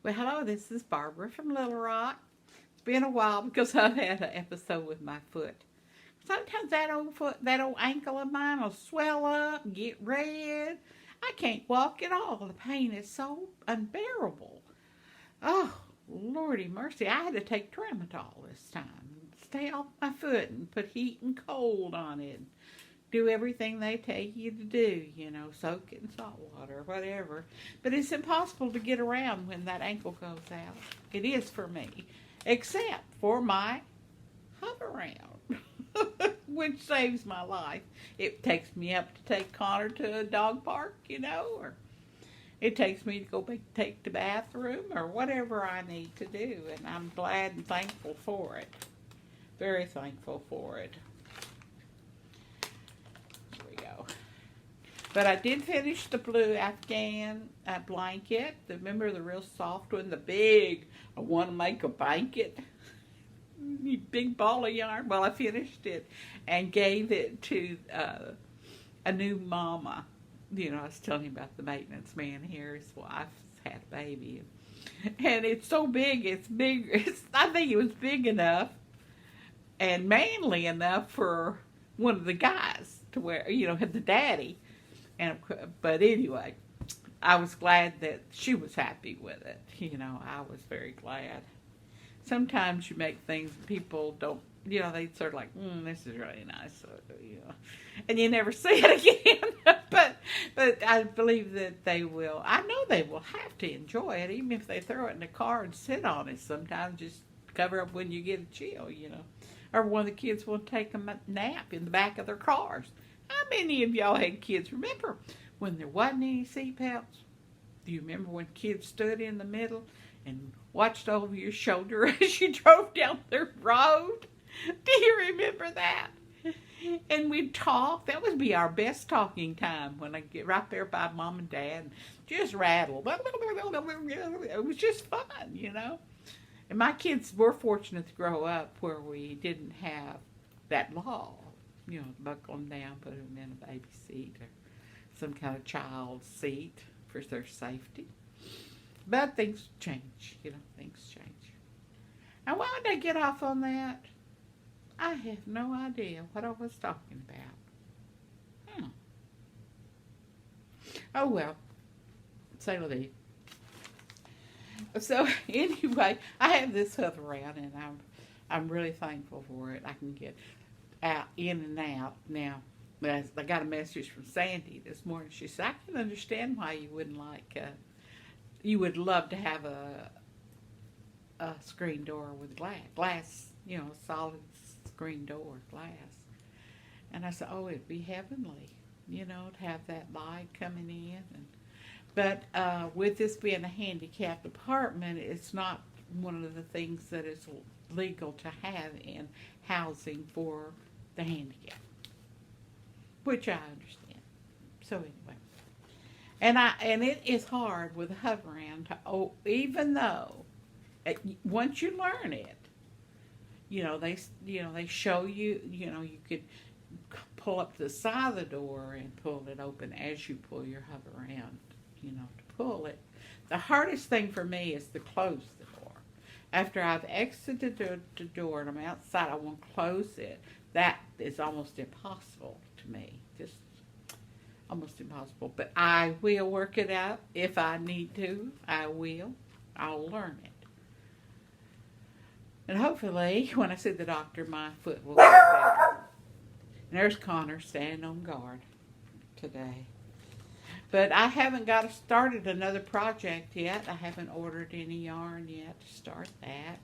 Well, hello, this is Barbara from Little Rock. It's been a while because I've had an episode with my foot. Sometimes that old ankle of mine will swell up and get red. I can't walk at all. The pain is so unbearable. Oh, Lordy mercy. I had to take Tramadol this time. Stay off my foot and put heat and cold on it. Do everything they tell you to do, soak it in salt water or whatever. But it's impossible to get around when that ankle goes out. It is for me, except for my Hoveraround, which saves my life. It takes me up to take Connor to a dog park, or it takes me to go take the bathroom or whatever I need to do. And I'm glad and thankful for it. Very thankful for it. But I did finish the blue Afghan blanket. Remember the real soft one? The big, I want to make a blanket. Big ball of yarn. Well, I finished it and gave it to a new mama. I was telling you about the maintenance man here. His wife's had a baby. And it's so big, it's big. I think it was big enough and manly enough for one of the guys to wear, had the daddy. But anyway, I was glad that she was happy with it. I was very glad. Sometimes you make things people don't, they sort of like, this is really nice, and you never see it again. but I believe that they will. I know they will have to enjoy it, even if they throw it in the car and sit on it. Sometimes just cover up when you get a chill, or one of the kids will take a nap in the back of their cars. How many of y'all had kids? Remember when there wasn't any seatbelts? Do you remember when kids stood in the middle and watched over your shoulder as you drove down the road? Do you remember that? And we'd talk. That would be our best talking time when I get right there by mom and dad and just rattle. It was just fun, And my kids were fortunate to grow up where we didn't have that law. Buckle them down, put them in a baby seat or some kind of child seat for their safety. But things change, things change. And why did I get off on that? I have no idea what I was talking about. Oh well, say la vie. So anyway, I have this Hoveraround and I'm really thankful for it. I can get out, in and out. Now, I got a message from Sandy this morning. She said, I can understand why you wouldn't you would love to have a screen door with glass, solid screen door, glass. And I said, oh, it'd be heavenly, to have that light coming in. But with this being a handicapped apartment, it's not one of the things that is legal to have in housing for the handicapped, which I understand. So anyway, and it is hard with a Hoveraround even though once you learn it, they show you, you could pull up to the side of the door and pull it open as you pull your Hoveraround, to pull it. The hardest thing for me is to close the door. After I've exited the door and I'm outside, I want to close it. That is almost impossible to me. Just almost impossible. But I will work it out. If I need to, I will. I'll learn it. And hopefully, when I see the doctor, my foot will get better. And there's Connor standing on guard today. But I haven't got started another project yet. I haven't ordered any yarn yet to start that.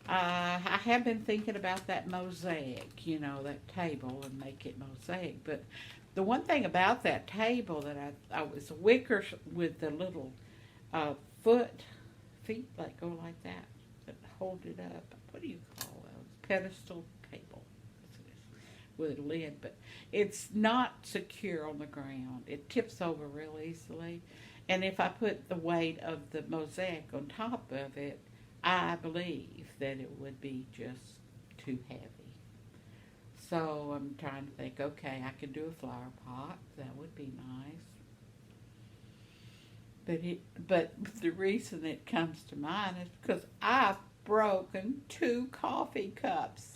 I have been thinking about that mosaic, that table, and make it mosaic. But the one thing about that table that I was a wicker with the little feet that go like that hold it up. What do you call those? Pedestal table. With a lid, but it's not secure on the ground. It tips over real easily. And if I put the weight of the mosaic on top of it, I believe that it would be just too heavy. So I'm trying to think, okay, I could do a flower pot. That would be nice. But the reason it comes to mind is because I've broken 2 coffee cups.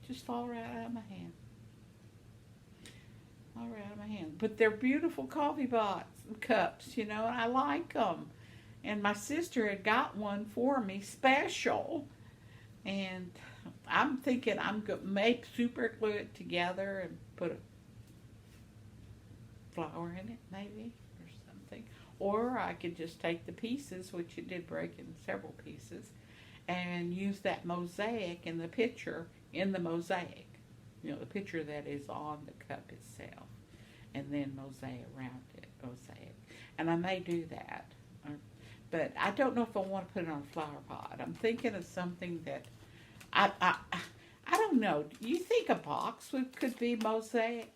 Just fall right out of my hand. All right out of my hand. But they're beautiful coffee cups, and I like them. And my sister had got one for me, special. And I'm thinking I'm going to maybe super glue it together and put a flower in it, maybe, or something. Or I could just take the pieces, which it did break in several pieces, and use that mosaic in the picture, the picture that is on the cup itself, and then mosaic around it, And I may do that, but I don't know if I want to put it on a flower pot. I'm thinking of something that I don't know. Do you think a box could be mosaic,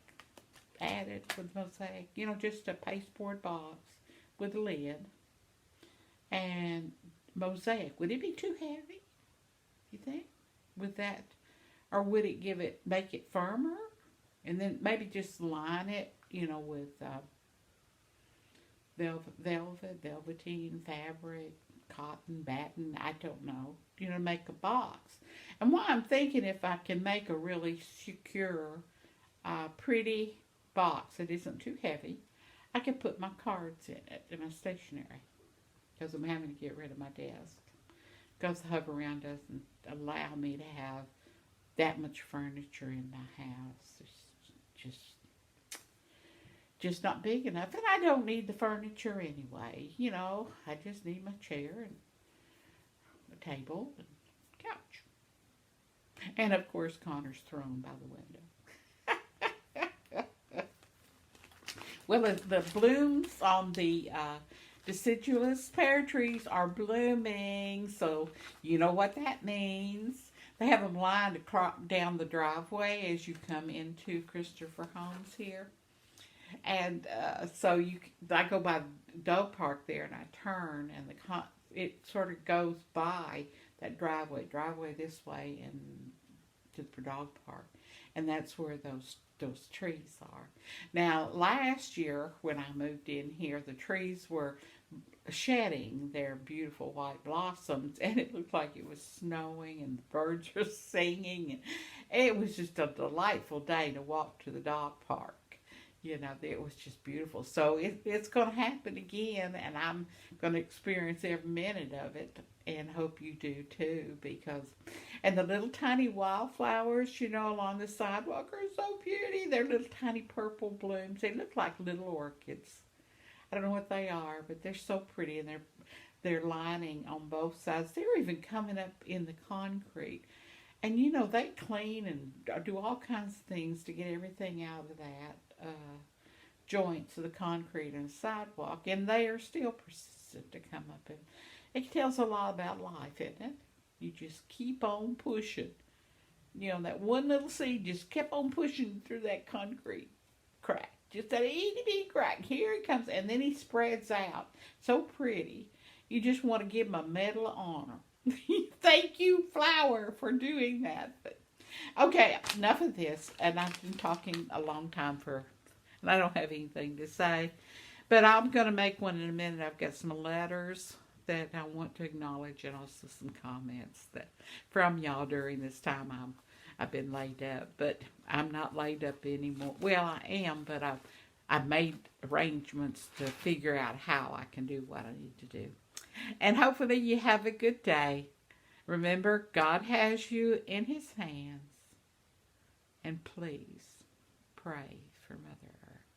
added with mosaic? Just a pasteboard box with a lid and mosaic. Would it be too heavy, you think, with that? Or would it make it firmer? And then maybe just line it, with velveteen fabric, cotton, batten, I don't know, make a box. And why I'm thinking if I can make a really secure, pretty box that isn't too heavy, I could put my cards in it, in my stationery, because I'm having to get rid of my desk, because the Hoveraround doesn't allow me to have that much furniture in my house. It's just not big enough, and I don't need the furniture anyway. I just need my chair and a table and couch, and of course Connor's throne by the window. Well, the blooms on the deciduous pear trees are blooming, so you know what that means. They have them lined down the driveway as you come into Christopher Homes here. And so I go by the dog park there, and I turn, and it sort of goes by that driveway this way, and to the dog park, and that's where those trees are. Now, last year when I moved in here, the trees were shedding their beautiful white blossoms, and it looked like it was snowing, and the birds were singing, and it was just a delightful day to walk to the dog park. It was just beautiful. So it's going to happen again, and I'm going to experience every minute of it, and hope you do too, and the little tiny wildflowers, along the sidewalk are so pretty. They're little tiny purple blooms. They look like little orchids. I don't know what they are, but they're so pretty, and they're lining on both sides. They're even coming up in the concrete. And they clean and do all kinds of things to get everything out of that joints of the concrete and the sidewalk, and they are still persistent to come up. And it tells a lot about life, isn't it? You just keep on pushing. That one little seed just kept on pushing through that concrete crack. Just that itty bitty crack. Here he comes, and then he spreads out. So pretty. You just want to give him a medal of honor. Thank you, flower, for doing that. But, okay, enough of this. And I've been talking a long time and I don't have anything to say. But I'm going to make one in a minute. I've got some letters that I want to acknowledge, and also some comments from y'all during this time I've been laid up. But I'm not laid up anymore. Well, I am, but I've made arrangements to figure out how I can do what I need to do. And hopefully you have a good day. Remember, God has you in His hands. And please pray for Mother Earth.